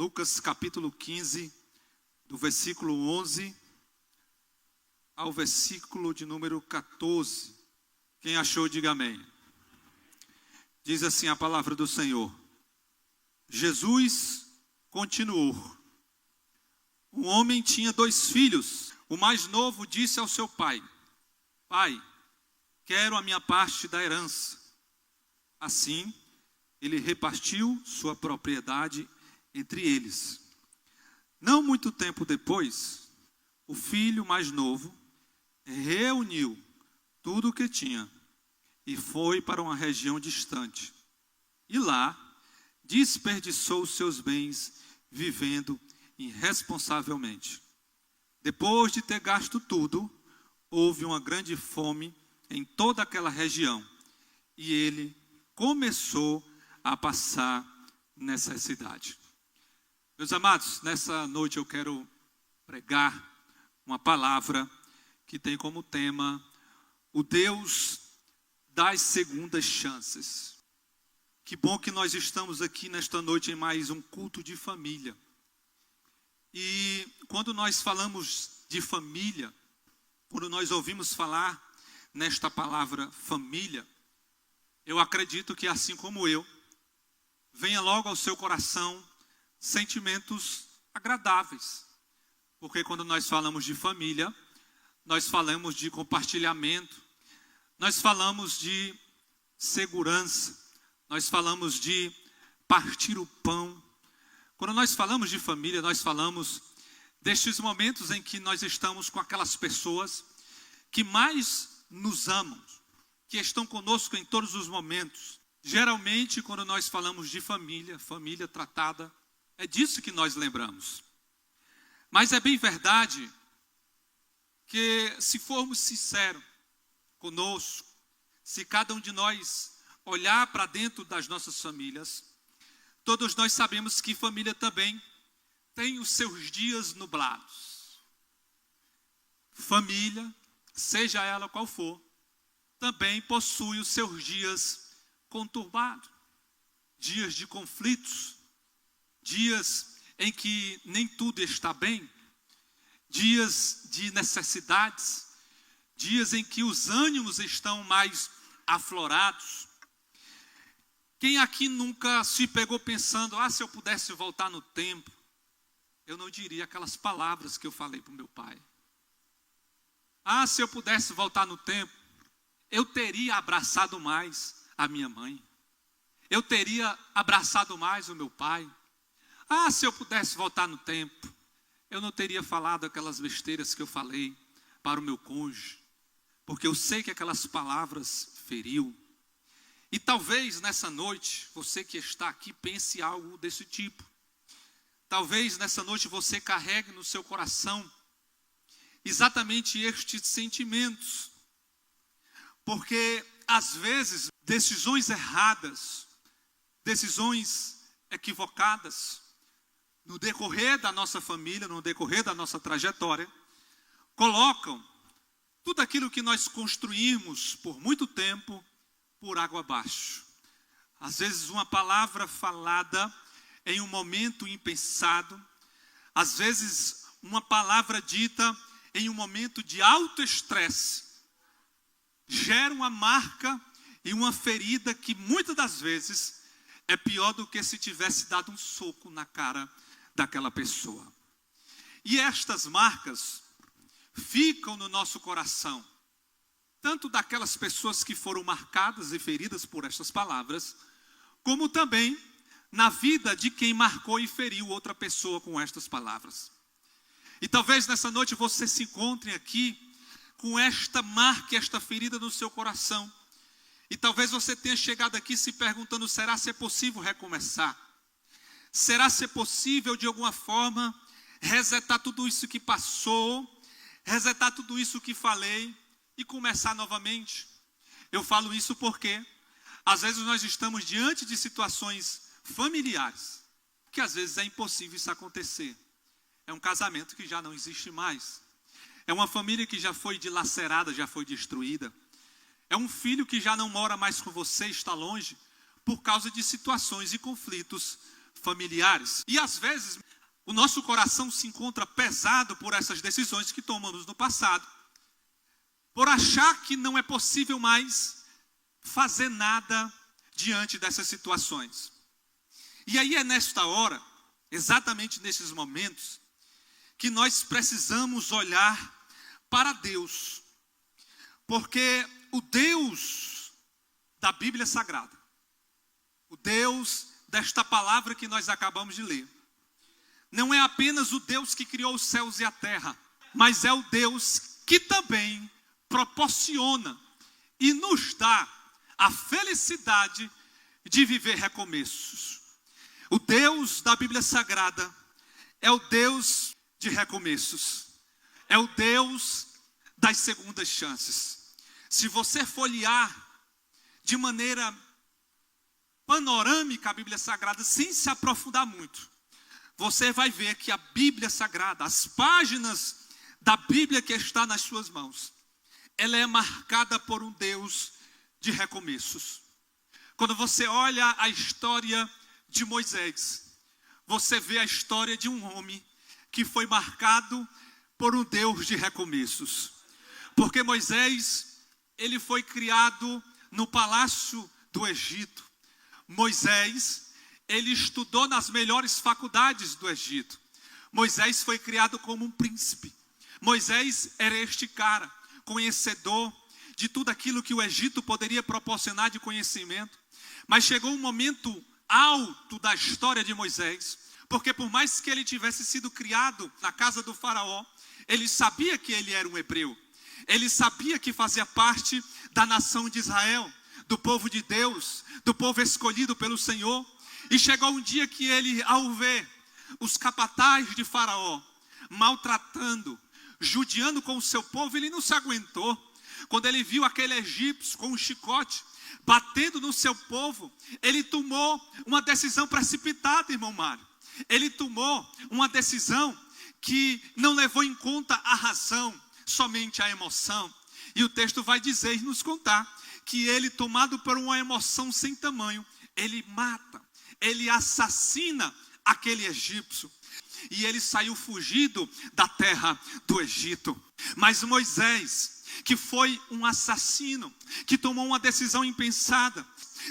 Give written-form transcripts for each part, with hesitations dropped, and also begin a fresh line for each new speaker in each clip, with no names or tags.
Lucas capítulo 15, do versículo 11 ao versículo de número 14. Quem achou, diga amém. Diz assim a palavra do Senhor. Jesus continuou. Um homem tinha 2 filhos. O mais novo disse ao seu pai: Pai, quero a minha parte da herança. Assim, ele repartiu sua propriedade entre eles. Não muito tempo depois, o filho mais novo reuniu tudo o que tinha e foi para uma região distante. E lá, desperdiçou seus bens vivendo irresponsavelmente. Depois de ter gasto tudo, houve uma grande fome em toda aquela região e ele começou a passar necessidade. Meus amados, nessa noite eu quero pregar uma palavra que tem como tema o Deus das segundas chances. Que bom que nós estamos aqui nesta noite em mais um culto de família. E quando nós falamos de família, quando nós ouvimos falar nesta palavra família, eu acredito que assim como eu, venha logo ao seu coração sentimentos agradáveis. Porque quando nós falamos de família, nós falamos de compartilhamento, nós falamos de segurança, nós falamos de partir o pão. Quando nós falamos de família, nós falamos destes momentos em que nós estamos com aquelas pessoas que mais nos amam, que estão conosco em todos os momentos. Geralmente, quando nós falamos de família, família tratada, é disso que nós lembramos. Mas é bem verdade que, se formos sinceros conosco, se cada um de nós olhar para dentro das nossas famílias, todos nós sabemos que família também tem os seus dias nublados. Família, seja ela qual for, também possui os seus dias conturbados, dias de conflitos, dias em que nem tudo está bem, dias de necessidades, dias em que os ânimos estão mais aflorados. Quem aqui nunca se pegou pensando, se eu pudesse voltar no tempo, eu não diria aquelas palavras que eu falei para o meu pai. Se eu pudesse voltar no tempo, eu teria abraçado mais a minha mãe. Eu teria abraçado mais o meu pai. Se eu pudesse voltar no tempo, eu não teria falado aquelas besteiras que eu falei para o meu cônjuge, porque eu sei que aquelas palavras feriu. E talvez nessa noite, você que está aqui pense algo desse tipo. Talvez nessa noite você carregue no seu coração exatamente estes sentimentos. Porque às vezes decisões erradas, decisões equivocadas, no decorrer da nossa família, no decorrer da nossa trajetória, colocam tudo aquilo que nós construímos por muito tempo por água abaixo. Às vezes uma palavra falada em um momento impensado, às vezes uma palavra dita em um momento de alto estresse, gera uma marca e uma ferida que muitas das vezes é pior do que se tivesse dado um soco na cara daquela pessoa. E estas marcas ficam no nosso coração, tanto daquelas pessoas que foram marcadas e feridas por estas palavras, como também na vida de quem marcou e feriu outra pessoa com estas palavras. E talvez nessa noite você se encontre aqui com esta marca, esta ferida no seu coração. E talvez você tenha chegado aqui se perguntando, será se é possível recomeçar? Será se é possível de alguma forma resetar tudo isso que passou, resetar tudo isso que falei e começar novamente? Eu falo isso porque às vezes nós estamos diante de situações familiares que às vezes é impossível isso acontecer. É um casamento que já não existe mais. É uma família que já foi dilacerada, já foi destruída. É um filho que já não mora mais com você, está longe, por causa de situações e conflitos familiares. E às vezes o nosso coração se encontra pesado por essas decisões que tomamos no passado, por achar que não é possível mais fazer nada diante dessas situações. E aí é nesta hora, exatamente nesses momentos, que nós precisamos olhar para Deus. Porque o Deus da Bíblia Sagrada, o Deus desta palavra que nós acabamos de ler, não é apenas o Deus que criou os céus e a terra, mas é o Deus que também proporciona e nos dá a felicidade de viver recomeços. O Deus da Bíblia Sagrada é o Deus de recomeços, é o Deus das segundas chances. Se você folhear de maneira panorâmica a Bíblia Sagrada, sem se aprofundar muito, você vai ver que a Bíblia Sagrada, as páginas da Bíblia que está nas suas mãos, ela é marcada por um Deus de recomeços. Quando você olha a história de Moisés, você vê a história de um homem que foi marcado por um Deus de recomeços. Porque Moisés, ele foi criado no palácio do Egito. Moisés, ele estudou nas melhores faculdades do Egito. Moisés foi criado como um príncipe. Moisés era este cara, conhecedor de tudo aquilo que o Egito poderia proporcionar de conhecimento. Mas chegou um momento alto da história de Moisés, porque por mais que ele tivesse sido criado na casa do faraó, ele sabia que ele era um hebreu. Ele sabia que fazia parte da nação de Israel, do povo de Deus, do povo escolhido pelo Senhor. E chegou um dia que ele, ao ver os capatazes de faraó maltratando, judiando com o seu povo, ele não se aguentou. Quando ele viu aquele egípcio com um chicote batendo no seu povo, ele tomou uma decisão precipitada, irmão Mário. Ele tomou uma decisão que não levou em conta a razão, somente a emoção. E o texto vai dizer e nos contar que ele, tomado por uma emoção sem tamanho, ele mata, ele assassina aquele egípcio. E ele saiu fugido da terra do Egito. Mas Moisés, que foi um assassino, que tomou uma decisão impensada,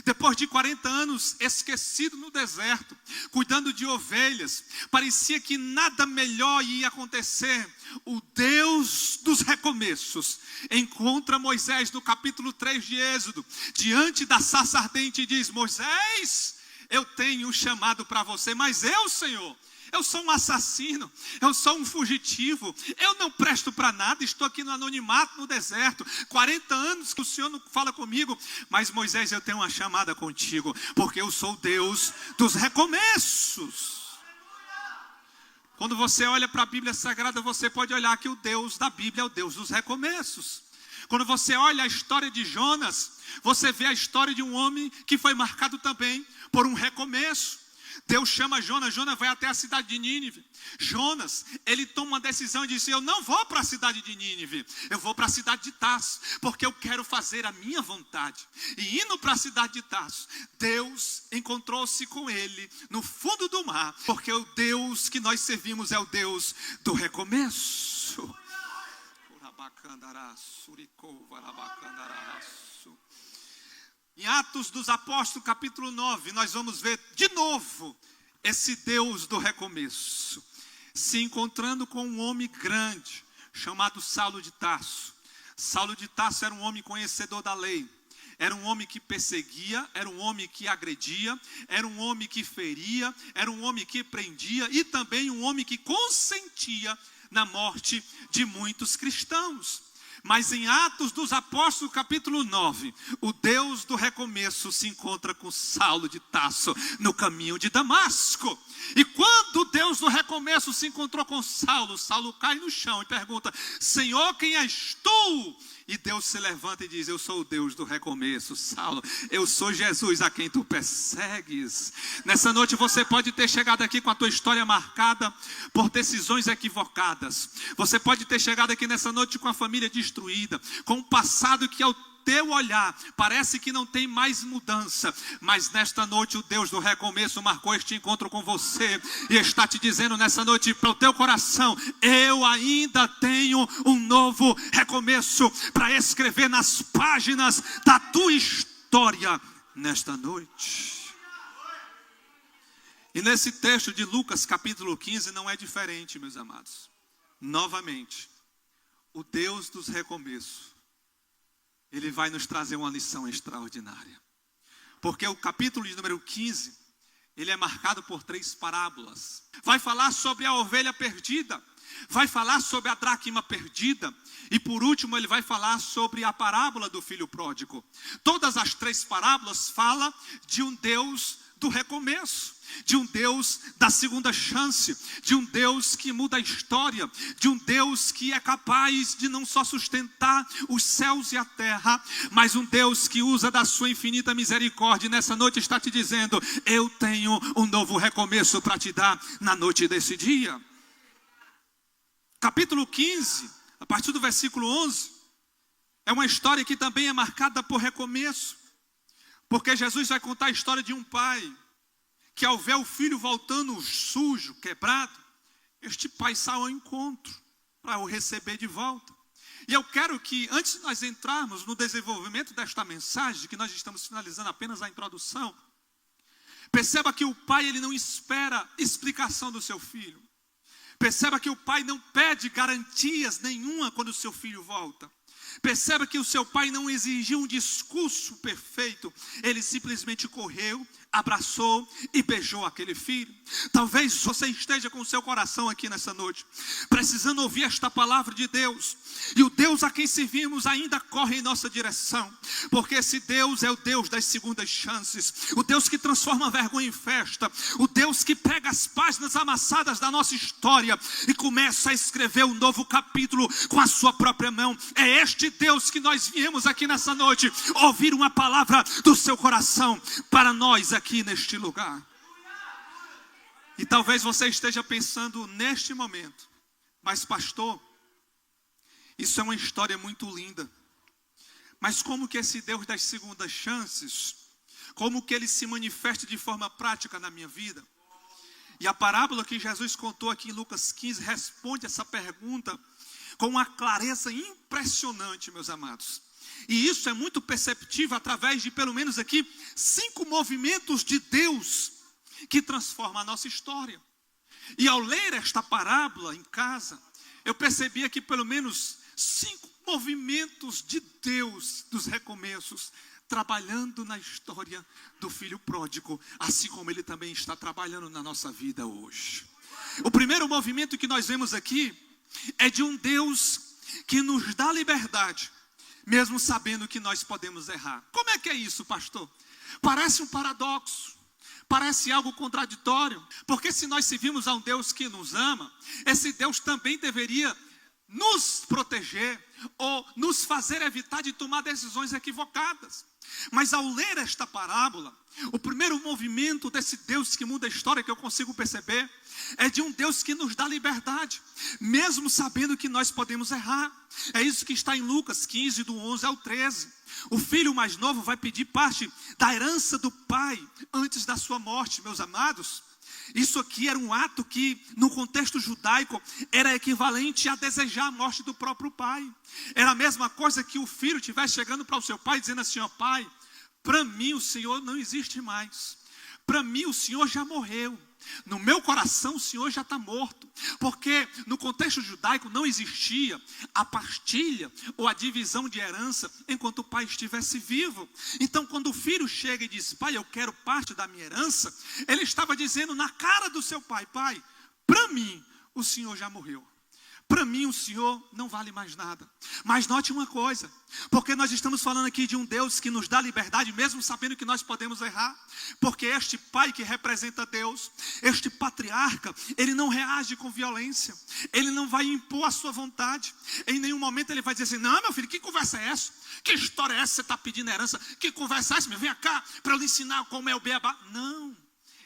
depois de 40 anos esquecido no deserto, cuidando de ovelhas, parecia que nada melhor ia acontecer. O Deus dos recomeços encontra Moisés no capítulo 3 de Êxodo, diante da sarça ardente, e diz: Moisés, eu tenho um chamado para você, mas eu, Senhor, eu sou um assassino, eu sou um fugitivo, eu não presto para nada, estou aqui no anonimato, no deserto, 40 anos que o Senhor não fala comigo. Mas Moisés, eu tenho uma chamada contigo, porque eu sou o Deus dos recomeços. Quando você olha para a Bíblia Sagrada, você pode olhar que o Deus da Bíblia é o Deus dos recomeços. Quando você olha a história de Jonas, você vê a história de um homem que foi marcado também por um recomeço. Deus chama Jonas, Jonas vai até a cidade de Nínive. Jonas, ele toma uma decisão e diz: eu não vou para a cidade de Nínive, eu vou para a cidade de Tarso, porque eu quero fazer a minha vontade. E indo para a cidade de Tarso, Deus encontrou-se com ele no fundo do mar, porque o Deus que nós servimos é o Deus do recomeço. Em Atos dos Apóstolos, capítulo 9, nós vamos ver de novo esse Deus do recomeço se encontrando com um homem grande chamado Saulo de Tarso. Saulo de Tarso era um homem conhecedor da lei, era um homem que perseguia, era um homem que agredia, era um homem que feria, era um homem que prendia e também um homem que consentia na morte de muitos cristãos. Mas em Atos dos Apóstolos, capítulo 9, o Deus do recomeço se encontra com Saulo de Tarso no caminho de Damasco. E quando o Deus do recomeço se encontrou com Saulo, Saulo cai no chão e pergunta: Senhor, quem és tu? E Deus se levanta e diz: eu sou o Deus do recomeço, Saulo. Eu sou Jesus a quem tu persegues. Nessa noite você pode ter chegado aqui com a tua história marcada por decisões equivocadas. Você pode ter chegado aqui nessa noite com a família destruída, com um passado que teu olhar parece que não tem mais mudança, mas nesta noite o Deus do recomeço marcou este encontro com você e está te dizendo nessa noite para o teu coração: eu ainda tenho um novo recomeço para escrever nas páginas da tua história nesta noite. E nesse texto de Lucas capítulo 15 não é diferente, meus amados. Novamente, o Deus dos recomeços, Ele vai nos trazer uma lição extraordinária. Porque o capítulo de número 15, ele é marcado por 3 parábolas. Vai falar sobre a ovelha perdida, vai falar sobre a dracma perdida, e por último ele vai falar sobre a parábola do filho pródigo. Todas as 3 parábolas falam de um Deus do recomeço, de um Deus da segunda chance, de um Deus que muda a história, de um Deus que é capaz de não só sustentar os céus e a terra, mas um Deus que usa da sua infinita misericórdia. E nessa noite está te dizendo: eu tenho um novo recomeço para te dar na noite desse dia. Capítulo 15, a partir do versículo 11, é uma história que também é marcada por recomeço, porque Jesus vai contar a história de um pai que, ao ver o filho voltando sujo, quebrado, este pai sai ao encontro para o receber de volta. E eu quero que, antes de nós entrarmos no desenvolvimento desta mensagem, que nós estamos finalizando apenas a introdução, perceba que o pai, ele não espera explicação do seu filho. Perceba que o pai não pede garantias nenhuma quando o seu filho volta. Perceba que o seu pai não exigiu um discurso perfeito. Ele simplesmente correu, abraçou e beijou aquele filho. Talvez você esteja com o seu coração aqui nessa noite, precisando ouvir esta palavra de Deus. E o Deus a quem servimos ainda corre em nossa direção, porque esse Deus é o Deus das segundas chances, o Deus que transforma a vergonha em festa, o Deus que pega as páginas amassadas da nossa história e começa a escrever um novo capítulo com a sua própria mão. É este Deus que nós viemos aqui nessa noite ouvir uma palavra do seu coração para nós aqui neste lugar. E talvez você esteja pensando neste momento: mas pastor, isso é uma história muito linda, mas como que esse Deus das segundas chances, como que ele se manifesta de forma prática na minha vida? E a parábola que Jesus contou aqui em Lucas 15 responde essa pergunta com uma clareza impressionante, meus amados. E isso é muito perceptível através de pelo menos aqui 5 movimentos de Deus que transformam a nossa história. E ao ler esta parábola em casa, eu percebi aqui pelo menos 5 movimentos de Deus dos recomeços, trabalhando na história do filho pródigo, assim como ele também está trabalhando na nossa vida hoje. O primeiro movimento que nós vemos aqui é de um Deus que nos dá liberdade, mesmo sabendo que nós podemos errar. Como é que é isso, pastor? Parece um paradoxo, parece algo contraditório, porque se nós servimos a um Deus que nos ama, esse Deus também deveria nos proteger ou nos fazer evitar de tomar decisões equivocadas. Mas ao ler esta parábola, o primeiro movimento desse Deus que muda a história que eu consigo perceber é de um Deus que nos dá liberdade, mesmo sabendo que nós podemos errar. É isso que está em Lucas 15, do 11 ao 13. O filho mais novo vai pedir parte da herança do pai antes da sua morte, meus amados. Isso aqui era um ato que, no contexto judaico, era equivalente a desejar a morte do próprio pai. Era a mesma coisa que o filho estivesse chegando para o seu pai, dizendo assim: ó pai, para mim o Senhor não existe mais. Para mim o Senhor já morreu. No meu coração o Senhor já está morto. Porque no contexto judaico não existia a partilha ou a divisão de herança enquanto o pai estivesse vivo. Então quando o filho chega e diz: pai, eu quero parte da minha herança, ele estava dizendo na cara do seu pai: pai, para mim o Senhor já morreu. Para mim o Senhor não vale mais nada. Mas note uma coisa, porque nós estamos falando aqui de um Deus que nos dá liberdade, mesmo sabendo que nós podemos errar. Porque este pai que representa Deus, este patriarca, ele não reage com violência. Ele não vai impor a sua vontade. Em nenhum momento ele vai dizer assim: não, meu filho, que conversa é essa? Que história é essa? Você está pedindo herança? Que conversa é essa? Vem cá para eu lhe ensinar como é o beabá. Não.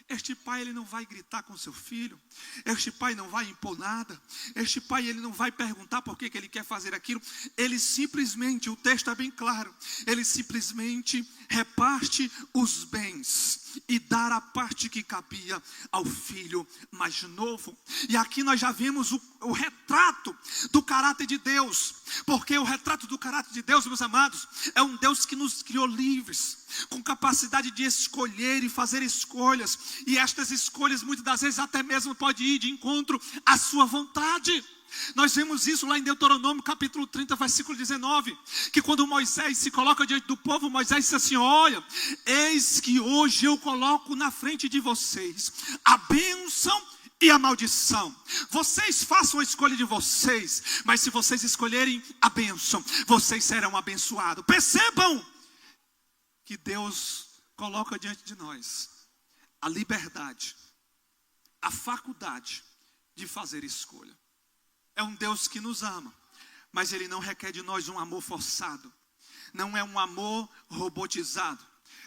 Este pai, ele não vai gritar com seu filho. Este pai não vai impor nada. Este pai, ele não vai perguntar por que ele quer fazer aquilo. Ele simplesmente, o texto é bem claro, ele simplesmente reparte os bens e dá a parte que cabia ao filho mais novo. E aqui nós já vemos o retrato do caráter de Deus. Porque o retrato do caráter de Deus, meus amados, é um Deus que nos criou livres, com capacidade de escolher e fazer escolhas. E estas escolhas muitas das vezes até mesmo podem ir de encontro à sua vontade. Nós vemos isso lá em Deuteronômio capítulo 30, versículo 19, que quando Moisés se coloca diante do povo, Moisés diz assim: olha, eis que hoje eu coloco na frente de vocês a bênção e a maldição. Vocês façam a escolha de vocês, mas se vocês escolherem a bênção, vocês serão abençoados. Percebam que Deus coloca diante de nós a liberdade, a faculdade de fazer escolha. É um Deus que nos ama, mas Ele não requer de nós um amor forçado. Não é um amor robotizado.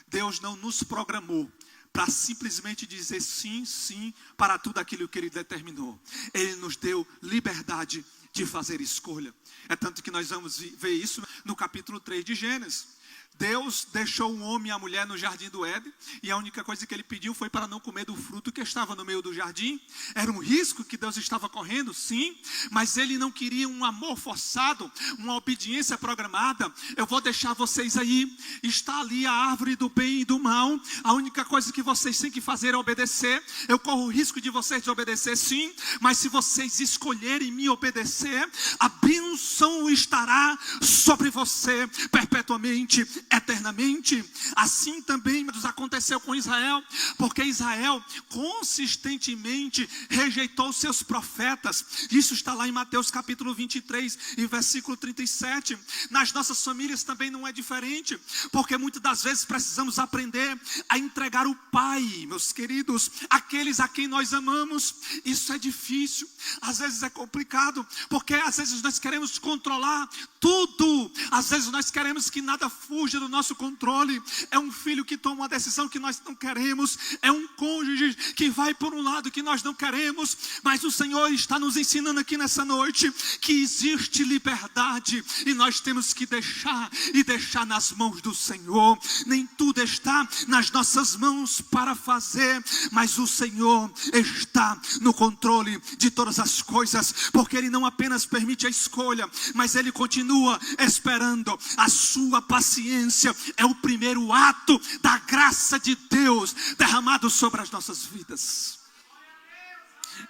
Deus não nos programou para simplesmente dizer sim, sim, para tudo aquilo que Ele determinou. Ele nos deu liberdade de fazer escolha. É tanto que nós vamos ver isso no capítulo 3 de Gênesis. Deus deixou o homem e a mulher no jardim do Éden, e a única coisa que ele pediu foi para não comer do fruto que estava no meio do jardim. Era um risco que Deus estava correndo, sim, mas ele não queria um amor forçado, uma obediência programada. Eu vou deixar vocês aí, está ali a árvore do bem e do mal, a única coisa que vocês têm que fazer é obedecer. Eu corro o risco de vocês desobedecer, sim, mas se vocês escolherem me obedecer, a bênção estará sobre você perpetuamente, eternamente. Assim também aconteceu com Israel, porque Israel consistentemente rejeitou seus profetas. Isso está lá em Mateus capítulo 23 e versículo 37. Nas nossas famílias também não é diferente, porque muitas das vezes precisamos aprender a entregar o Pai, meus queridos, aqueles a quem nós amamos. Isso é difícil, às vezes é complicado, porque às vezes nós queremos controlar tudo, às vezes nós queremos que nada fuja do nosso controle. É um filho que toma uma decisão que nós não queremos, é um cônjuge que vai por um lado que nós não queremos, mas o Senhor está nos ensinando aqui nessa noite que existe liberdade e nós temos que deixar nas mãos do Senhor. Nem tudo está nas nossas mãos para fazer, mas o Senhor está no controle de todas as coisas, porque Ele não apenas permite a escolha, mas Ele continua esperando. A sua paciência é o primeiro ato da graça de Deus derramado sobre as nossas vidas.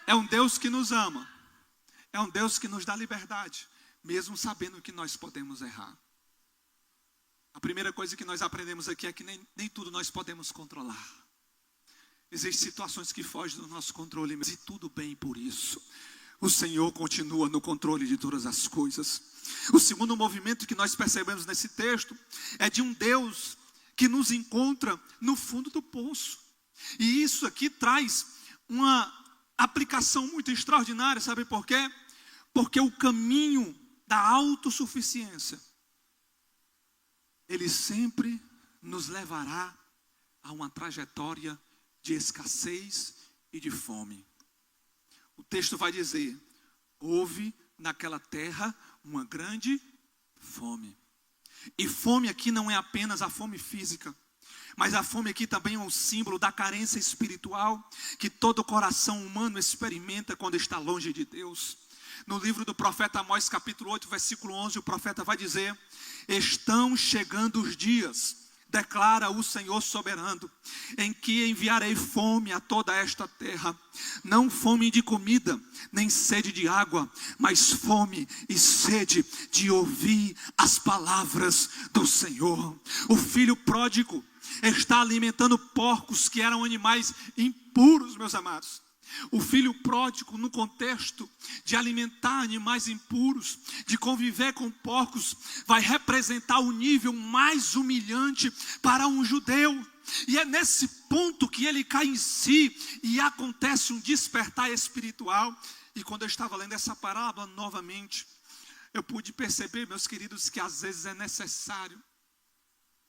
É um Deus que nos ama, é um Deus que nos dá liberdade, mesmo sabendo que nós podemos errar. A primeira coisa que nós aprendemos aqui é que nem tudo nós podemos controlar. Existem situações que fogem do nosso controle, mas e tudo bem por isso. O Senhor continua no controle de todas as coisas. O segundo movimento que nós percebemos nesse texto é de um Deus que nos encontra no fundo do poço. E isso aqui traz uma aplicação muito extraordinária, sabe por quê? Porque o caminho da autossuficiência, ele sempre nos levará a uma trajetória de escassez e de fome. O texto vai dizer: houve naquela terra uma grande fome. E fome aqui não é apenas a fome física, mas a fome aqui também é um símbolo da carência espiritual que todo coração humano experimenta quando está longe de Deus. No livro do profeta Amós, capítulo 8, versículo 11, o profeta vai dizer: estão chegando os dias, declara o Senhor soberano, em que enviarei fome a toda esta terra, não fome de comida, nem sede de água, mas fome e sede de ouvir as palavras do Senhor. O filho pródigo está alimentando porcos que eram animais impuros, meus amados. O filho pródigo, no contexto de alimentar animais impuros, de conviver com porcos, vai representar o nível mais humilhante para um judeu. E é nesse ponto que ele cai em si e acontece um despertar espiritual. E quando eu estava lendo essa parábola novamente, eu pude perceber, meus queridos, que às vezes é necessário,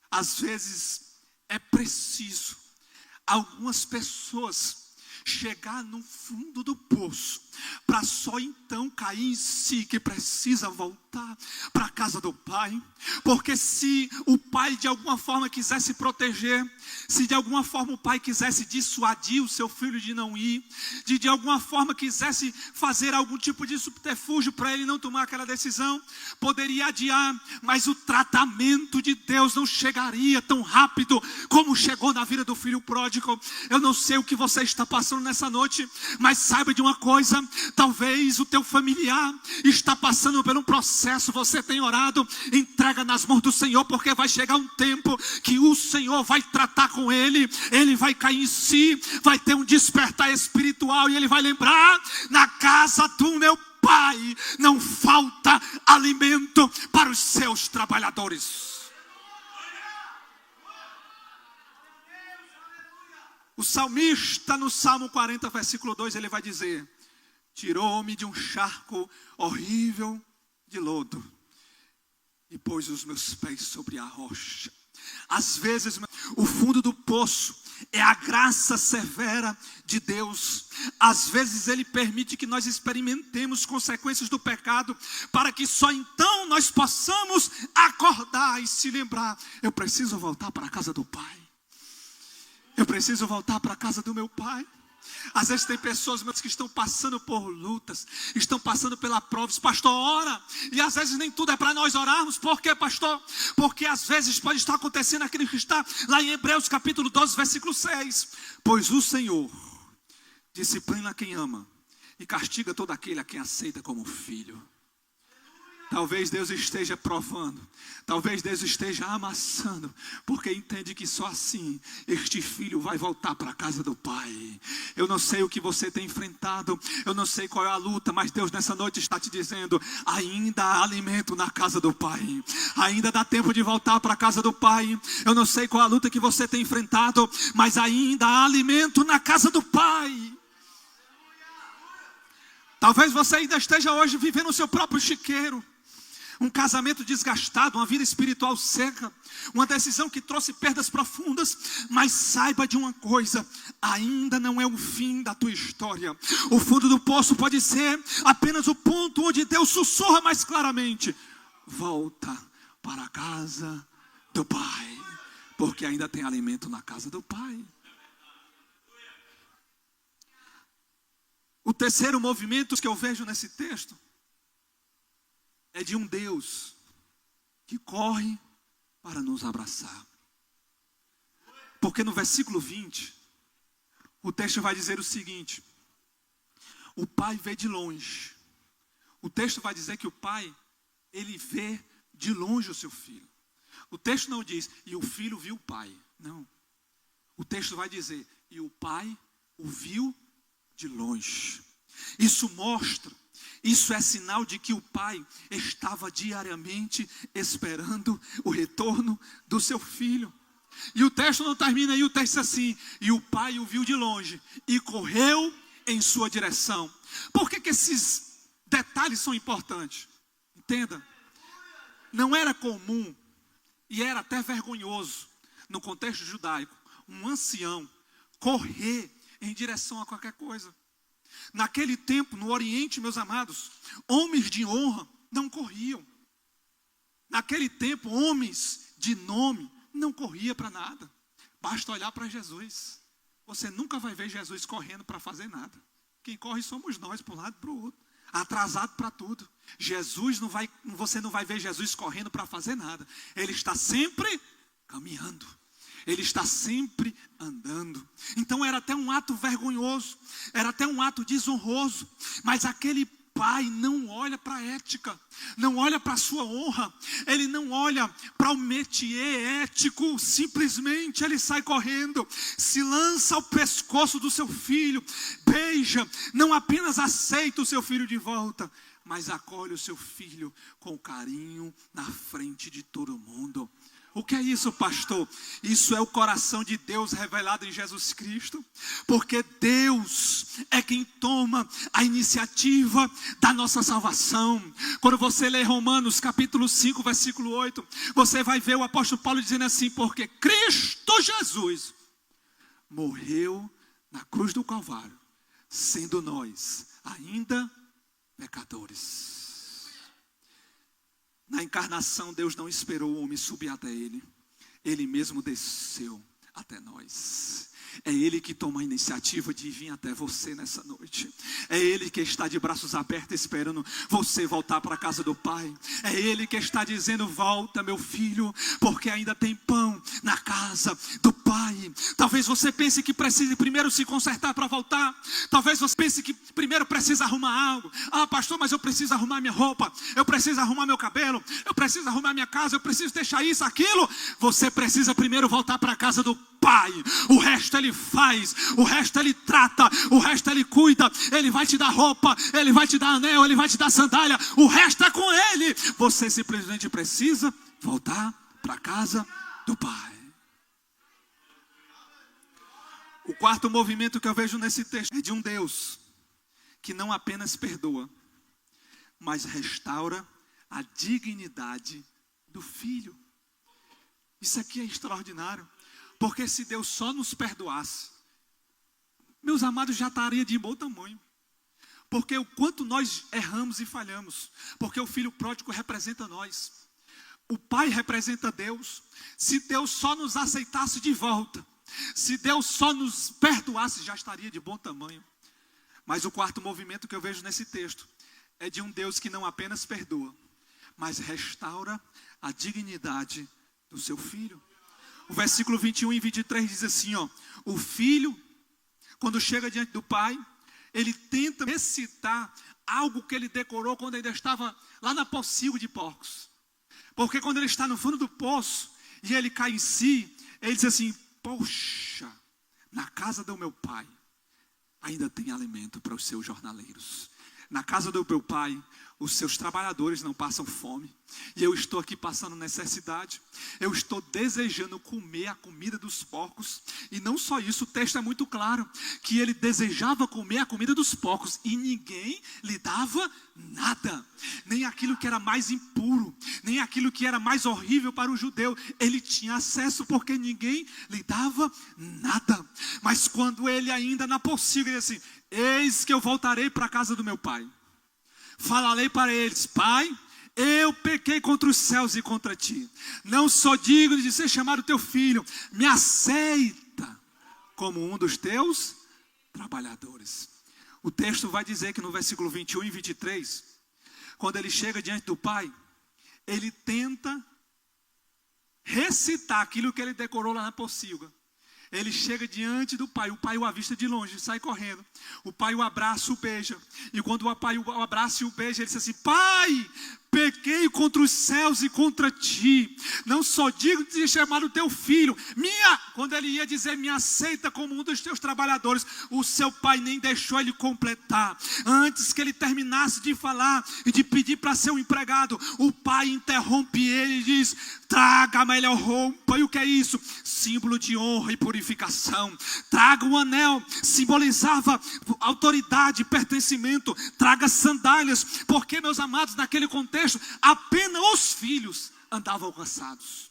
às vezes é preciso algumas pessoas chegar no fundo do poço, para só então cair em si, que precisa voltar para a casa do pai. Porque se o pai de alguma forma quisesse proteger, se de alguma forma o pai quisesse dissuadir o seu filho de não ir, de alguma forma quisesse fazer algum tipo de subterfúgio para ele não tomar aquela decisão, poderia adiar, mas o tratamento de Deus não chegaria tão rápido como chegou na vida do filho pródigo. Eu não sei o que você está passando nessa noite, mas saiba de uma coisa: talvez o teu familiar está passando por um processo, você tem orado, entrega nas mãos do Senhor, porque vai chegar um tempo que o Senhor vai tratar com ele, ele vai cair em si, vai ter um despertar espiritual, e ele vai lembrar: na casa do meu pai não falta alimento para os seus trabalhadores. O salmista, no Salmo 40, versículo 2, ele vai dizer: tirou-me de um charco horrível de lodo e pôs os meus pés sobre a rocha. Às vezes, o fundo do poço é a graça severa de Deus. Às vezes Ele permite que nós experimentemos consequências do pecado, para que só então nós possamos acordar e se lembrar: eu preciso voltar para a casa do Pai. Eu preciso voltar para a casa do meu pai. Às vezes tem pessoas que estão passando por lutas, estão passando pela prova. Pastor, ora. E às vezes nem tudo é para nós orarmos. Por quê, pastor? Porque às vezes pode estar acontecendo aquilo que está lá em Hebreus capítulo 12, versículo 6. Pois o Senhor disciplina quem ama e castiga todo aquele a quem aceita como filho. Talvez Deus esteja provando, talvez Deus esteja amassando, porque entende que só assim este filho vai voltar para a casa do pai. Eu não sei o que você tem enfrentado, eu não sei qual é a luta, mas Deus nessa noite está te dizendo: ainda há alimento na casa do pai, ainda dá tempo de voltar para a casa do pai. Eu não sei qual é a luta que você tem enfrentado, mas ainda há alimento na casa do pai. Talvez você ainda esteja hoje vivendo o seu próprio chiqueiro, um casamento desgastado, uma vida espiritual seca, uma decisão que trouxe perdas profundas. Mas saiba de uma coisa: ainda não é o fim da tua história. O fundo do poço pode ser apenas o ponto onde Deus sussurra mais claramente: volta para a casa do Pai, porque ainda tem alimento na casa do Pai. O terceiro movimento que eu vejo nesse texto é de um Deus que corre para nos abraçar. Porque no versículo 20, o texto vai dizer o seguinte: o pai vê de longe. O texto vai dizer que o pai, ele vê de longe o seu filho. O texto não diz: e o filho viu o pai. Não. O texto vai dizer: e o pai o viu de longe. Isso é sinal de que o pai estava diariamente esperando o retorno do seu filho. E o texto não termina aí, o texto diz assim: e o pai o viu de longe e correu em sua direção. Por que esses detalhes são importantes? Entenda, não era comum, e era até vergonhoso, no contexto judaico, um ancião correr em direção a qualquer coisa. Naquele tempo, no Oriente, meus amados, homens de honra não corriam. Naquele tempo, homens de nome não corriam para nada. Basta olhar para Jesus. Você nunca vai ver Jesus correndo para fazer nada. Quem corre somos nós, para um lado e para o outro. Atrasado para tudo. Você não vai ver Jesus correndo para fazer nada. Ele está sempre caminhando. Ele está sempre andando. Então era até um ato vergonhoso, era até um ato desonroso. Mas aquele pai não olha para a ética, não olha para a sua honra, ele não olha para o métier ético. Simplesmente ele sai correndo, se lança ao pescoço do seu filho, beija, não apenas aceita o seu filho de volta, mas acolhe o seu filho com carinho na frente de todo mundo. O que é isso, pastor? Isso é o coração de Deus revelado em Jesus Cristo. Porque Deus é quem toma a iniciativa da nossa salvação. Quando você lê Romanos capítulo 5, versículo 8, você vai ver o apóstolo Paulo dizendo assim: porque Cristo Jesus morreu na cruz do Calvário, sendo nós ainda pecadores. Na encarnação, Deus não esperou o homem subir até ele. Ele mesmo desceu até nós. É Ele que toma a iniciativa de vir até você nessa noite. É Ele que está de braços abertos esperando você voltar para a casa do Pai. É Ele que está dizendo: volta, meu filho, porque ainda tem pão na casa do Pai. Talvez você pense que precise primeiro se consertar para voltar. Talvez você pense que primeiro precisa arrumar algo. Ah, pastor, mas eu preciso arrumar minha roupa, eu preciso arrumar meu cabelo, eu preciso arrumar minha casa, eu preciso deixar isso, aquilo. Você precisa primeiro voltar para a casa do Pai. O resto Ele faz, o resto Ele trata, o resto Ele cuida. Ele vai te dar roupa, Ele vai te dar anel, Ele vai te dar sandália. O resto é com Ele. Você simplesmente precisa voltar para a casa do Pai. O quarto movimento que eu vejo nesse texto é de um Deus que não apenas perdoa, mas restaura a dignidade do filho. Isso aqui é extraordinário. Porque se Deus só nos perdoasse, meus amados, já estaria de bom tamanho. Porque o quanto nós erramos e falhamos. Porque o filho pródigo representa nós. O pai representa Deus. Se Deus só nos aceitasse de volta, se Deus só nos perdoasse, já estaria de bom tamanho. Mas o quarto movimento que eu vejo nesse texto é de um Deus que não apenas perdoa, mas restaura a dignidade do seu filho. O versículo 21 e 23 diz assim, ó: o filho, quando chega diante do pai, ele tenta recitar algo que ele decorou quando ainda estava lá na pocilga de porcos. Porque quando ele está no fundo do poço e ele cai em si, ele diz assim: poxa, na casa do meu pai ainda tem alimento para os seus jornaleiros. Na casa do meu pai, os seus trabalhadores não passam fome. E eu estou aqui passando necessidade. Eu estou desejando comer a comida dos porcos. E não só isso, o texto é muito claro, que ele desejava comer a comida dos porcos e ninguém lhe dava nada. Nem aquilo que era mais impuro, nem aquilo que era mais horrível para o judeu. Ele tinha acesso porque ninguém lhe dava nada. Mas quando ele ainda na pocilga, ele disse assim: eis que eu voltarei para a casa do meu pai. Falarei para eles: pai, eu pequei contra os céus e contra ti. Não sou digno de ser chamado teu filho. Me aceita como um dos teus trabalhadores. O texto vai dizer que no versículo 21 e 23, quando ele chega diante do pai, ele tenta recitar aquilo que ele decorou lá na pocilga. Ele chega diante do pai, o pai o avista de longe, sai correndo. O pai o abraça, o beija. E quando o pai o abraça e o beija, ele diz assim: pai, pequei contra os céus e contra ti. Não sou digno de ser chamado teu filho. Quando ele ia dizer: me aceita como um dos teus trabalhadores, o seu pai nem deixou ele completar. Antes que ele terminasse de falar e de pedir para ser um empregado, o pai interrompe ele e diz: traga a melhor roupa. E o que é isso? Símbolo de honra e purificação. Traga um anel, simbolizava autoridade, pertencimento. Traga sandálias, porque, meus amados, naquele contexto, apenas os filhos andavam calçados.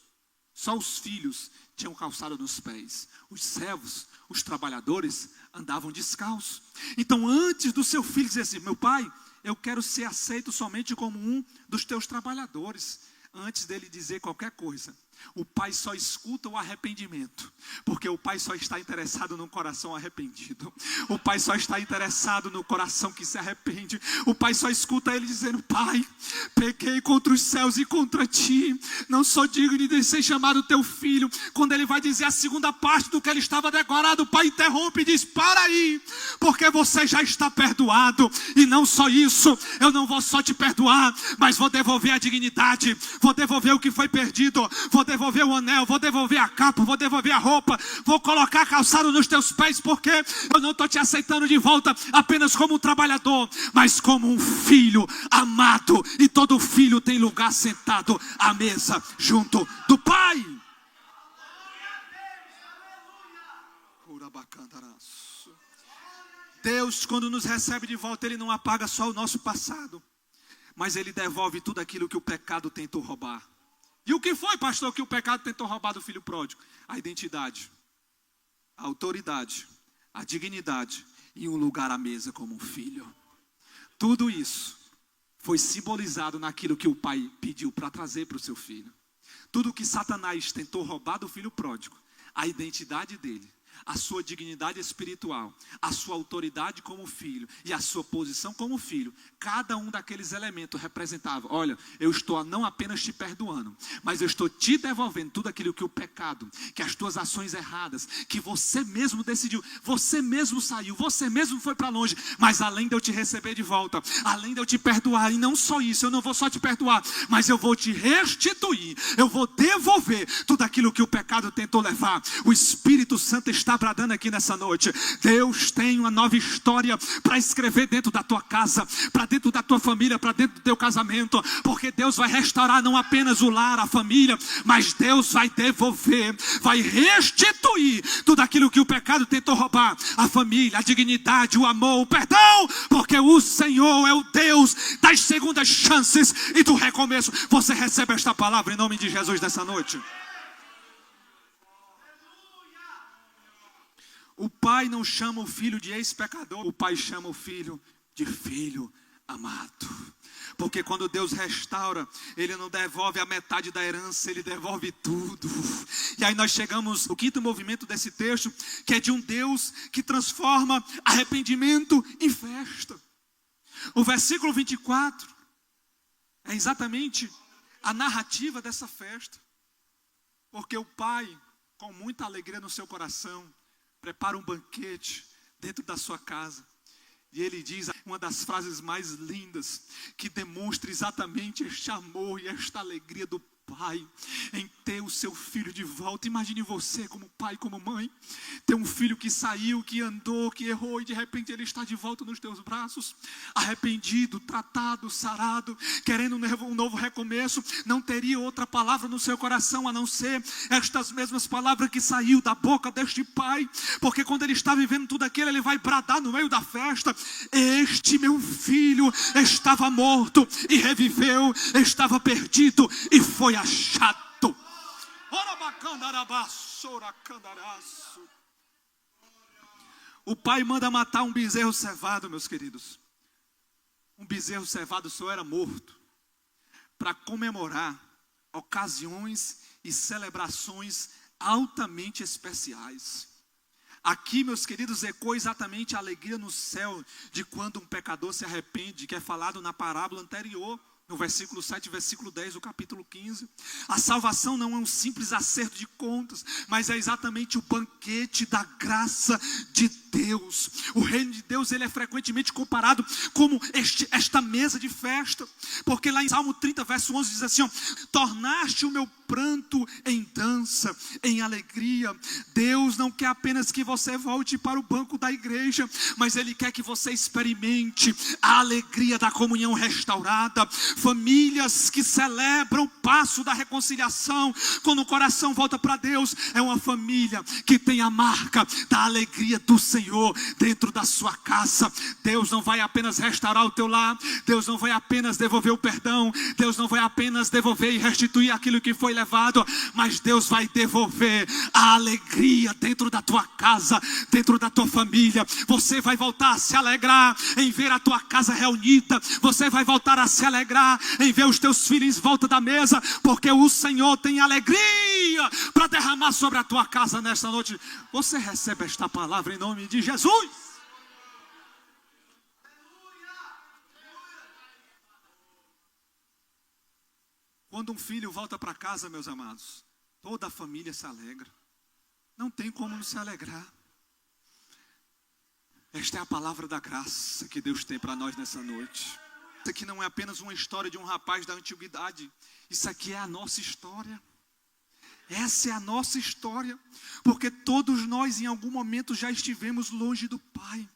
Só os filhos tinham calçado nos pés. Os servos, os trabalhadores, andavam descalços. Então, antes do seu filho dizer assim: meu pai, eu quero ser aceito somente como um dos teus trabalhadores. Antes dele dizer qualquer coisa, o pai só escuta o arrependimento, porque o pai só está interessado no coração arrependido. O pai só está interessado no coração que se arrepende. O pai só escuta ele dizendo: pai, pequei contra os céus e contra ti, não sou digno de ser chamado teu filho. Quando ele vai dizer a segunda parte do que ele estava decorado, o pai interrompe e diz: para aí, porque você já está perdoado. E não só isso, eu não vou só te perdoar, mas vou devolver a dignidade, vou devolver o que foi perdido, vou devolver o anel, vou devolver a capa, vou devolver a roupa, vou colocar calçado nos teus pés, porque eu não estou te aceitando de volta apenas como um trabalhador, mas como um filho amado. E todo filho tem lugar sentado à mesa junto do pai. Deus, quando nos recebe de volta, Ele não apaga só o nosso passado, mas Ele devolve tudo aquilo que o pecado tentou roubar. E o que foi, pastor, que o pecado tentou roubar do filho pródigo? A identidade. a autoridade, a dignidade e um lugar à mesa como um filho. Tudo isso foi simbolizado naquilo que o pai pediu para trazer para o seu filho. Tudo que Satanás tentou roubar do filho pródigo, a identidade dele, a sua dignidade espiritual, a sua autoridade como filho e a sua posição como filho, cada um daqueles elementos representava: olha, eu estou não apenas te perdoando, mas eu estou te devolvendo tudo aquilo que o pecado, que as tuas ações erradas, que você mesmo decidiu, você mesmo saiu, você mesmo foi para longe, mas além de eu te receber de volta, além de eu te perdoar, e não só isso, eu não vou só te perdoar, mas eu vou te restituir, eu vou devolver tudo aquilo que o pecado tentou levar. O Espírito Santo está bradando aqui nessa noite. Deus tem uma nova história para escrever dentro da tua casa, para dentro da tua família, para dentro do teu casamento, porque Deus vai restaurar não apenas o lar, a família, mas Deus vai devolver, vai restituir tudo aquilo que o pecado tentou roubar: a família, a dignidade, o amor, o perdão, porque o Senhor é o Deus das segundas chances e do recomeço. Você recebe esta palavra em nome de Jesus nessa noite? O pai não chama o filho de ex-pecador, o pai chama o filho de filho amado. Porque quando Deus restaura, Ele não devolve a metade da herança, Ele devolve tudo. E aí nós chegamos no quinto movimento desse texto, que é de um Deus que transforma arrependimento em festa. O versículo 24 é exatamente a narrativa dessa festa. Porque o pai, com muita alegria no seu coração, prepara um banquete dentro da sua casa. E ele diz uma das frases mais lindas, que demonstra exatamente este amor e esta alegria do pai em ter o seu filho de volta. Imagine você como pai, como mãe, ter um filho que saiu, que andou, que errou, e de repente ele está de volta nos teus braços, arrependido, tratado, sarado, querendo um novo recomeço. Não teria outra palavra no seu coração a não ser estas mesmas palavras que saiu da boca deste pai, porque quando ele está vivendo tudo aquilo, ele vai bradar no meio da festa: este meu filho estava morto e reviveu, estava perdido e foi achado. O pai manda matar um bezerro cevado, meus queridos. Um bezerro cevado só era morto para comemorar ocasiões e celebrações altamente especiais. Aqui, meus queridos, ecoa exatamente a alegria no céu de quando um pecador se arrepende, que é falado na parábola anterior, no versículo 7 e versículo 10 do capítulo 15. A salvação não é um simples acerto de contas, mas é exatamente o banquete da graça de Deus. O reino de Deus, ele é frequentemente comparado como esta mesa de festa, porque lá em Salmo 30, verso 11 diz assim: tornaste o meu pranto em dança, em alegria. Deus não quer apenas que você volte para o banco da igreja, mas Ele quer que você experimente a alegria da comunhão restaurada. Famílias que celebram o passo da reconciliação, quando o coração volta para Deus, é uma família que tem a marca da alegria do Senhor dentro da sua casa. Deus não vai apenas restaurar o teu lar, Deus não vai apenas devolver o perdão, Deus não vai apenas devolver e restituir aquilo que foi levado, mas Deus vai devolver a alegria dentro da tua casa, dentro da tua família. Você vai voltar a se alegrar em ver a tua casa reunida, você vai voltar a se alegrar em ver os teus filhos em volta da mesa, porque o Senhor tem alegria para derramar sobre a tua casa nesta noite. Você recebe esta palavra em nome de Jesus? Quando um filho volta para casa, meus amados, toda a família se alegra. Não tem como não se alegrar. Esta é a palavra da graça que Deus tem para nós nessa noite. Isso aqui não é apenas uma história de um rapaz da antiguidade. Isso aqui é a nossa história. Essa é a nossa história. Porque todos nós em algum momento já estivemos longe do Pai.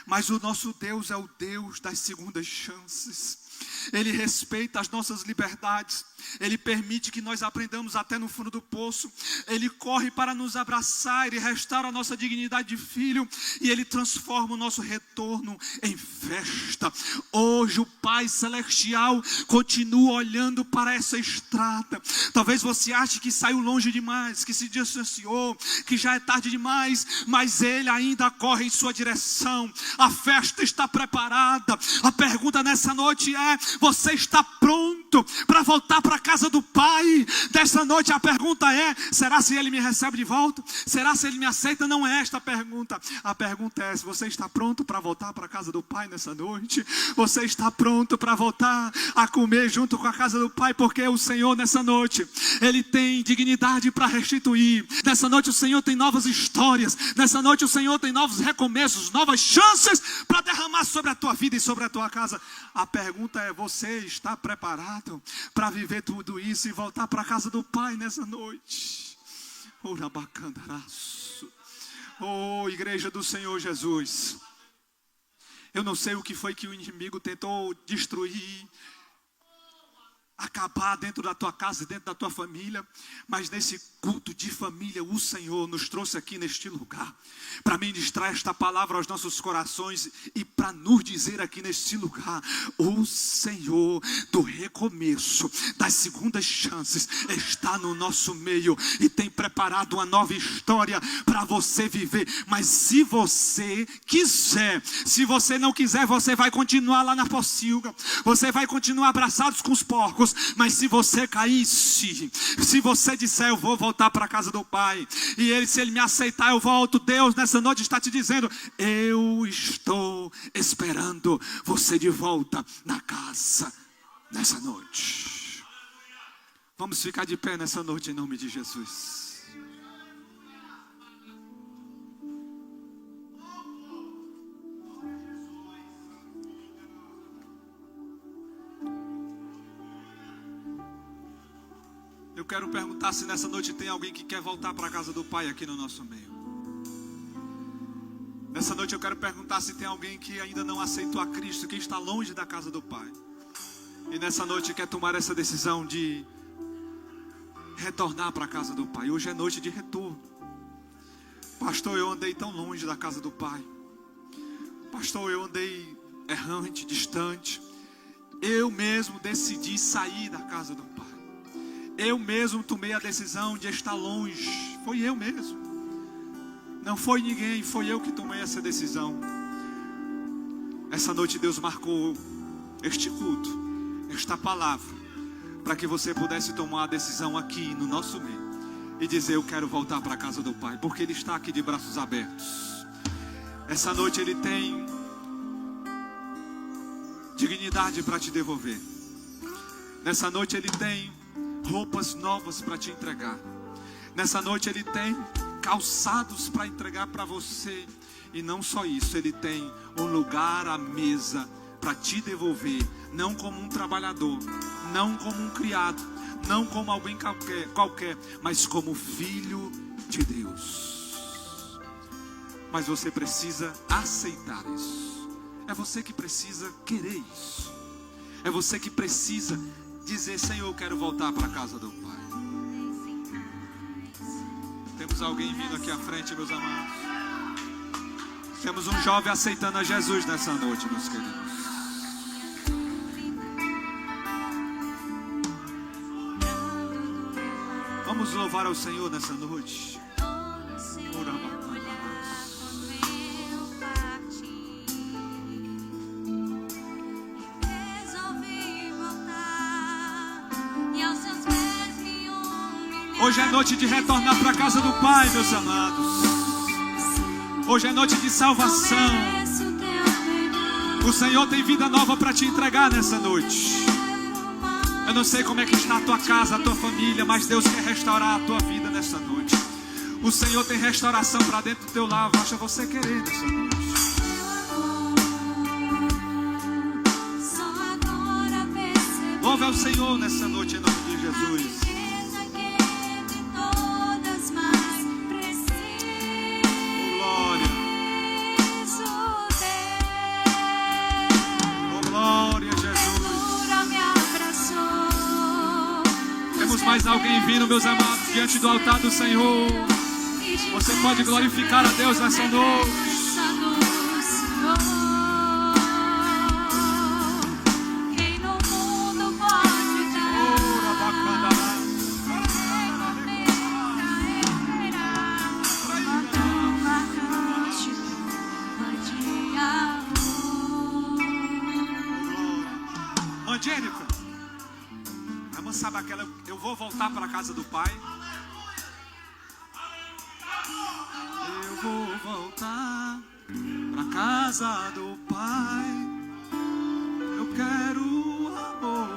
Mas o nosso Deus é o Deus das segundas chances. Ele respeita as nossas liberdades. Ele permite que nós aprendamos até no fundo do poço. Ele corre para nos abraçar. Ele restaura a nossa dignidade de filho. E Ele transforma o nosso retorno em festa. Oh, hoje o Pai Celestial continua olhando para essa estrada. Talvez você ache que saiu longe demais, que se distanciou, que já é tarde demais, mas Ele ainda corre em sua direção. A festa está preparada. A pergunta nessa noite é: você está pronto para voltar para a casa do Pai? Dessa noite a pergunta é: será se Ele me recebe de volta? Será se Ele me aceita? Não é esta a pergunta. A pergunta é: se você está pronto para voltar para a casa do Pai nessa noite? Você está pronto para voltar a comer junto com a casa do Pai? Porque o Senhor nessa noite, Ele tem dignidade para restituir. Nessa noite o Senhor tem novas histórias. Nessa noite o Senhor tem novos recomeços, novas chances para derramar sobre a tua vida e sobre a tua casa. A pergunta é: você está preparado para viver tudo isso e voltar para a casa do Pai nessa noite? Oh, igreja do Senhor Jesus, eu não sei o que foi que o inimigo tentou destruir, acabar dentro da tua casa, dentro da tua família, mas nesse culto de família o Senhor nos trouxe aqui neste lugar para ministrar esta palavra aos nossos corações e para nos dizer aqui neste lugar: o Senhor do recomeço, das segundas chances, está no nosso meio e tem preparado uma nova história para você viver. Mas se você quiser, se você não quiser, você vai continuar lá na pocilga, você vai continuar abraçados com os porcos. Mas se você cair, se você disser: eu vou voltar para a casa do Pai, e se Ele me aceitar, eu volto. Deus nessa noite está te dizendo: eu estou esperando você de volta na casa nessa noite. Vamos ficar de pé nessa noite em nome de Jesus. Eu quero perguntar se nessa noite tem alguém que quer voltar para a casa do Pai aqui no nosso meio. Nessa noite eu quero perguntar se tem alguém que ainda não aceitou a Cristo, que está longe da casa do Pai. E nessa noite quer tomar essa decisão de retornar para a casa do Pai. Hoje é noite de retorno. Pastor, eu andei tão longe da casa do Pai. Pastor, eu andei errante, distante. Eu mesmo decidi sair da casa do Pai. Eu mesmo tomei a decisão de estar longe. Foi eu mesmo. Não foi ninguém, foi eu que tomei essa decisão. Essa noite Deus marcou este culto, esta palavra, para que você pudesse tomar a decisão aqui no nosso meio e dizer: eu quero voltar para a casa do Pai, porque Ele está aqui de braços abertos. Essa noite Ele tem dignidade para te devolver. Nessa noite Ele tem roupas novas para te entregar. Nessa noite Ele tem calçados para entregar para você. E não só isso, Ele tem um lugar à mesa para te devolver. Não como um trabalhador, não como um criado, não como alguém qualquer, mas como filho de Deus. Mas você precisa aceitar isso. É você que precisa querer isso. É você que precisa dizer: Senhor, eu quero voltar para a casa do Pai. Temos alguém vindo aqui à frente, meus amados. Temos um jovem aceitando a Jesus nessa noite, meus queridos. Vamos louvar ao Senhor nessa noite. Hoje é noite de retornar para a casa do Pai, meus amados. Hoje é noite de salvação. O Senhor tem vida nova para te entregar nessa noite. Eu não sei como é que está a tua casa, a tua família, mas Deus quer restaurar a tua vida nessa noite. O Senhor tem restauração para dentro do teu lar. Basta você querer nessa noite. Louve ao Senhor nessa noite em nome de Jesus. Mais alguém vindo, meus amados, diante do altar do Senhor. Você pode glorificar a Deus nessa noite. Irmã Jennifer. A irmã sabe aquela, eu vou voltar para a casa do Pai. Eu vou voltar para a casa do Pai. Eu quero amor.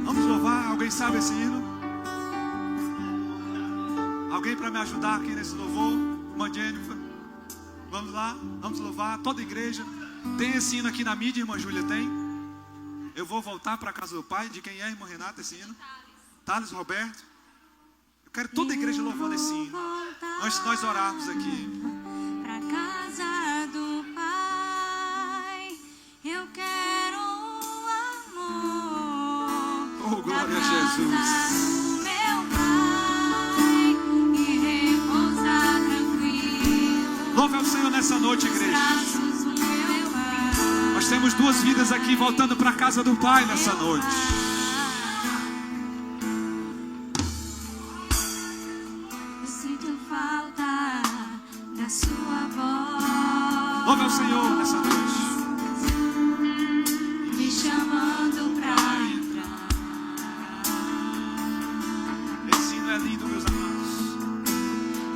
Vamos louvar. Alguém sabe esse hino? Alguém para me ajudar aqui nesse louvor? Irmã Jennifer. Vamos lá, vamos louvar. Toda a igreja. Tem esse hino aqui na mídia, irmã Júlia? Tem? Eu vou voltar para a casa do Pai. De quem é, irmã Renata, esse hino? Thales Roberto. Eu quero toda a igreja louvando esse hino. Antes de nós orarmos aqui.
Pra casa do Pai, eu quero amor.
Oh, glória a Jesus.
Meu Pai, e repousar tranquilo.
Louve ao Senhor nessa noite, igreja.
Braços do meu Pai.
Nós temos duas vidas aqui voltando para a casa do Pai nessa noite.
Eu sinto falta da sua voz.
Louve ao Senhor nessa noite.
Me chamando pra entrar.
Esse hino é lindo, meus amados.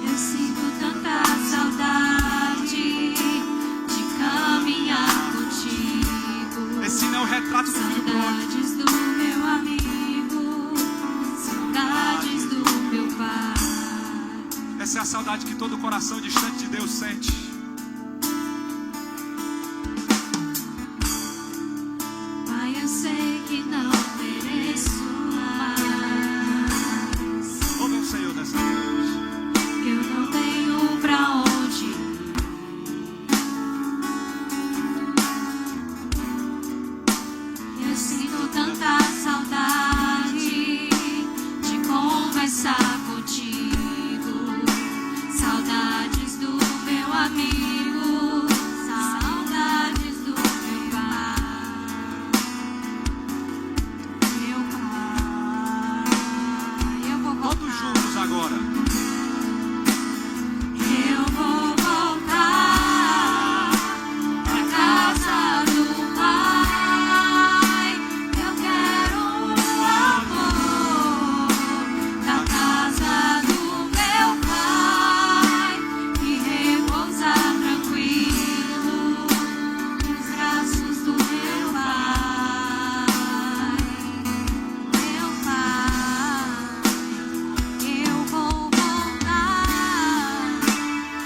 Eu sinto tanta saudade de caminhar contigo.
Esse hino é o retrato do filho pródigo.
Saudades do meu amigo, saudades do meu pai.
Essa é a saudade que todo coração distante de Deus sente.
Pai, eu sei que não mereço mais.
Louve ao Senhor nessa noite.
Eu não tenho pra onde ir. Eu sinto tanta saudade de conversar contigo. Saudades do meu amigo, saudades do meu pai. Meu pai, eu vou voltar.
Todos juntos agora.
Eu vou voltar pra casa do Pai. Eu quero amor da casa do meu Pai e repousar tranquilo nos braços do meu Pai. Meu Pai, eu vou voltar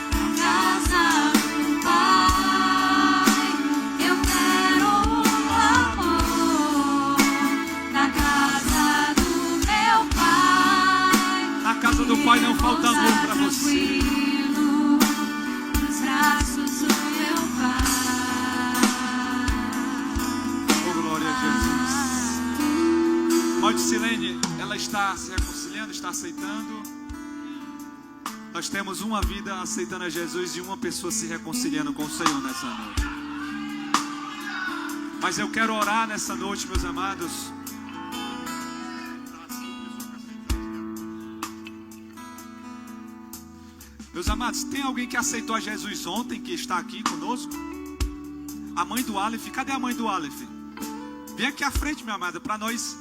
pra casa do Pai. Eu quero amor da casa do meu Pai.
Na casa do Pai não falta amor para você.
Tranquilo nos braços do meu Pai.
Oh, glória a Jesus. Maldicilene, ela está se reconciliando, está aceitando. Nós temos uma vida aceitando a Jesus e uma pessoa se reconciliando com o Senhor nessa noite. Mas eu quero orar nessa noite, meus amados. Meus amados, tem alguém que aceitou a Jesus ontem, que está aqui conosco? A mãe do Aleph, cadê a mãe do Aleph? Vem aqui à frente, minha amada, para nós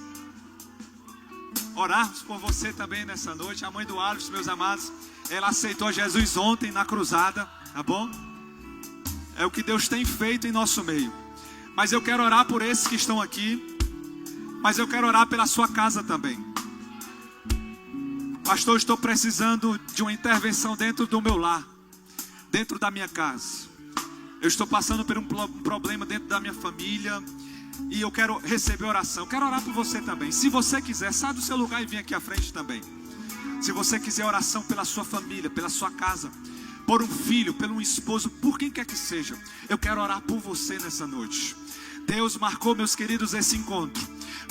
orarmos por você também nessa noite. A mãe do Aleph, meus amados, ela aceitou a Jesus ontem na cruzada, tá bom? É o que Deus tem feito em nosso meio. Mas eu quero orar por esses que estão aqui, mas eu quero orar pela sua casa também. Pastor, eu estou precisando de uma intervenção dentro do meu lar, dentro da minha casa. Eu estou passando por um problema dentro da minha família e eu quero receber oração. Eu quero orar por você também. Se você quiser, sai do seu lugar e vem aqui à frente também. Se você quiser oração pela sua família, pela sua casa, por um filho, por um esposo, por quem quer que seja, eu quero orar por você nessa noite. Deus marcou, meus queridos, esse encontro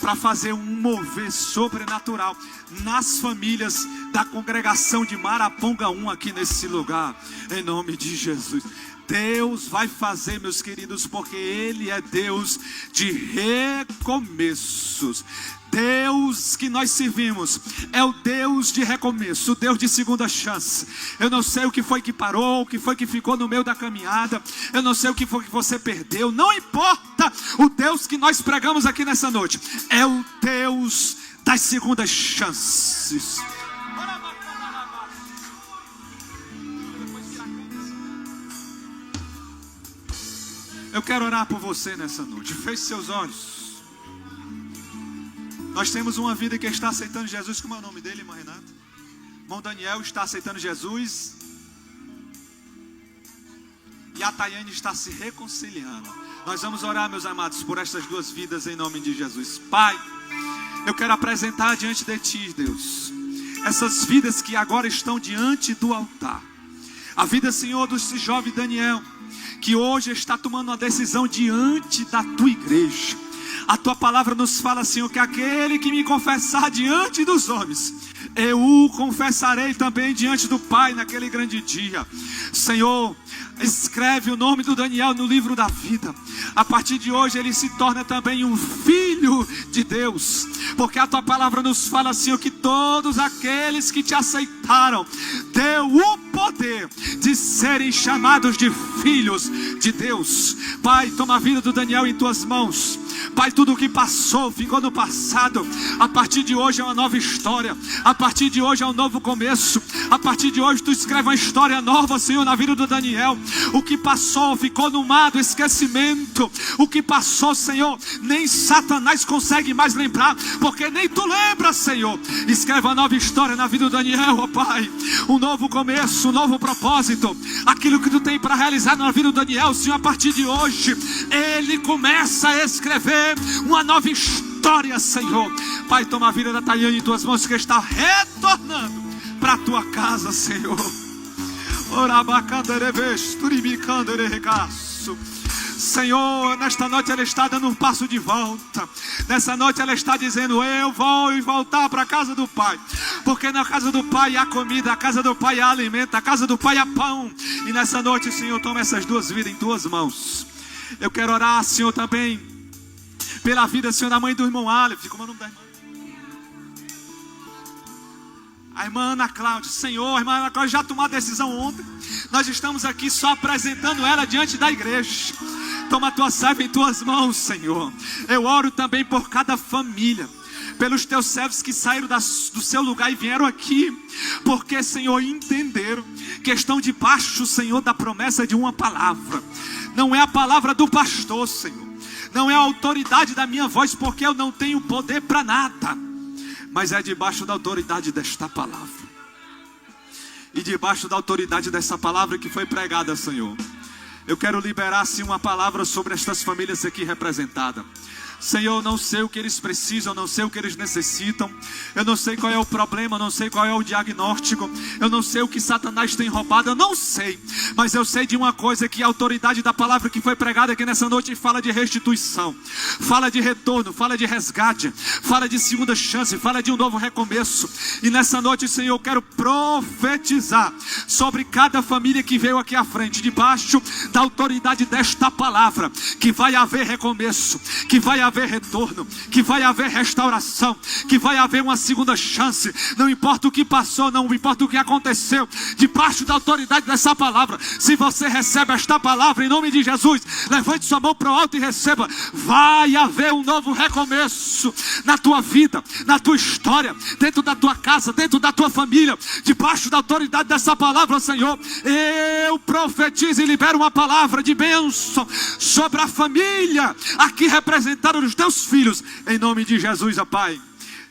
para fazer um mover sobrenatural nas famílias da congregação de Maraponga 1 aqui nesse lugar, em nome de Jesus. Deus vai fazer, meus queridos, porque Ele é Deus de recomeços. Deus que nós servimos é o Deus de recomeço, o Deus de segunda chance. Eu não sei o que foi que parou, o que foi que ficou no meio da caminhada, eu não sei o que foi que você perdeu, não importa. O Deus que nós pregamos aqui nessa noite é o Deus das segundas chances. Eu quero orar por você nessa noite. Feche seus olhos. Nós temos uma vida que está aceitando Jesus. Como é o nome dele, irmã Renata? Irmão Daniel está aceitando Jesus. E a Tayane está se reconciliando. Nós vamos orar, meus amados, por estas duas vidas em nome de Jesus. Pai, eu quero apresentar diante de Ti, Deus, essas vidas que agora estão diante do altar. A vida, Senhor, do jovem Daniel, que hoje está tomando uma decisão diante da Tua igreja. A Tua palavra nos fala, Senhor, que aquele que me confessar diante dos homens, eu o confessarei também diante do Pai naquele grande dia. Senhor, escreve o nome do Daniel no livro da vida. A partir de hoje ele se torna também um filho de Deus, porque a Tua palavra nos fala, Senhor, que todos aqueles que Te aceitaram deu o poder de serem chamados de filhos de Deus. Pai, toma a vida do Daniel em Tuas mãos. Pai, tudo o que passou ficou no passado. A partir de hoje é uma nova história. A partir de hoje é um novo começo. A partir de hoje Tu escreve uma história nova, Senhor, na vida do Daniel. O que passou ficou no mar do esquecimento. O que passou, Senhor, nem Satanás consegue mais lembrar, porque nem Tu lembras, Senhor. Escreve uma nova história na vida do Daniel, ó Pai. Um novo começo, um novo propósito. Aquilo que Tu tem para realizar na vida do Daniel, Senhor, a partir de hoje ele começa a escrever uma nova história, Senhor. Pai, toma a vida da Tayane em Tuas mãos, que está retornando para a Tua casa, Senhor. Senhor, nesta noite ela está dando um passo de volta. Nessa noite ela está dizendo: eu vou voltar para a casa do Pai, porque na casa do Pai há comida, a casa do Pai há alimento, a casa do Pai há pão. E nessa noite, Senhor, toma essas duas vidas em Tuas mãos. Eu quero orar, Senhor, também pela vida, Senhor, da mãe do irmão Aleph. Como é o nome da irmã? A irmã Ana Cláudia. Senhor, a irmã Ana Cláudia já tomou a decisão ontem. Nós estamos aqui só apresentando ela diante da igreja. Toma a Tua serva em Tuas mãos, Senhor. Eu oro também por cada família, pelos Teus servos que saíram do seu lugar e vieram aqui, porque, Senhor, entenderam que estão debaixo, Senhor, da promessa de uma palavra. Não é a palavra do pastor, Senhor. Não é a autoridade da minha voz, porque eu não tenho poder para nada. Mas é debaixo da autoridade desta palavra. E debaixo da autoridade dessa palavra que foi pregada, Senhor, eu quero liberar, sim, uma palavra sobre estas famílias aqui representadas. Senhor, eu não sei o que eles precisam, eu não sei o que eles necessitam, eu não sei qual é o problema, eu não sei qual é o diagnóstico, eu não sei o que Satanás tem roubado, eu não sei, mas eu sei de uma coisa, que a autoridade da palavra que foi pregada aqui nessa noite fala de restituição, fala de retorno, fala de resgate, fala de segunda chance, fala de um novo recomeço. E nessa noite, Senhor, eu quero profetizar sobre cada família que veio aqui à frente, debaixo da autoridade desta palavra, que vai haver recomeço, que vai haver retorno, que vai haver restauração, que vai haver uma segunda chance. Não importa o que passou, não importa o que aconteceu, debaixo da autoridade dessa palavra, se você recebe esta palavra em nome de Jesus, levante sua mão para o alto e receba. Vai haver um novo recomeço na tua vida, na tua história, dentro da tua casa, dentro da tua família, debaixo da autoridade dessa palavra, Senhor. Eu profetizo e libero uma palavra de bênção sobre a família aqui representada dos Teus filhos, em nome de Jesus, ó Pai.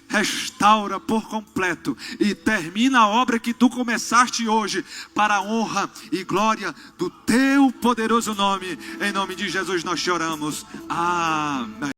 Restaura por completo e termina a obra que Tu começaste hoje, para a honra e glória do Teu poderoso nome. Em nome de Jesus nós te oramos. Amém.